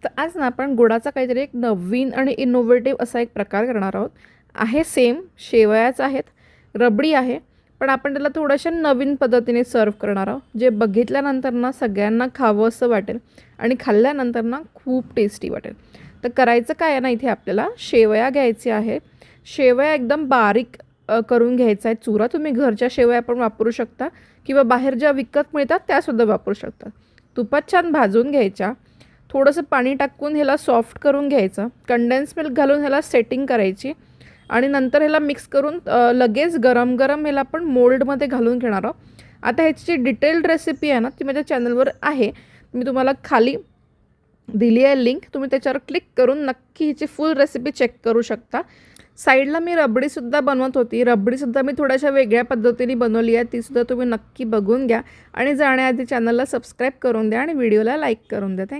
तर आज ना आपण गुळाचा काहीतरी एक नवीन आणि इनोव्हेटिव्ह असा एक प्रकार करणार आहोत. आहे सेम शेवयाच आहेत, रबडी आहे, पण आपण त्याला थोड्याशा नवीन पद्धतीने सर्व्ह करणार आहोत. जे बघितल्यानंतर ना सगळ्यांना खावं असं वाटेल आणि खाल्ल्यानंतर ना खूप टेस्टी वाटेल. तर करायचं काय आहे ना, इथे आपल्याला शेवया घ्यायची आहे. शेवया एकदम बारीक करून घ्यायचा आहे चुरा. तुम्ही घरच्या शेवया पण वापरू शकता किंवा बाहेर ज्या विकत मिळतात त्यासुद्धा वापरू शकता. तुपात छान भाजून घ्यायच्या. थोडंसं पाणी टाकून ह्याला सॉफ्ट करून घ्यायचं. कंडेन्स मिल्क घालून ह्याला सेटिंग करायची आणि नंतर ह्याला मिक्स करून लगेच गरम गरम ह्याला आपण मोल्डमध्ये घालून घेणार आहोत. आता ह्याची जी डिटेल्ड रेसिपी आहे ना, ती माझ्या चॅनलवर आहे. मी तुम्हाला खाली दिली आहे लिंक. तुम्ही त्याच्यावर क्लिक करून नक्की ह्याची फुल रेसिपी चेक करू शकता. साईडला मी रबडीसुद्धा बनवत होती. रबडीसुद्धा मी थोड्याशा वेगळ्या पद्धतीने बनवली आहे. तीसुद्धा तुम्ही नक्की बघून घ्या आणि जाण्याआधी चॅनलला सबस्क्राईब करून द्या आणि व्हिडिओला लाईक करून द्या. थँक्यू.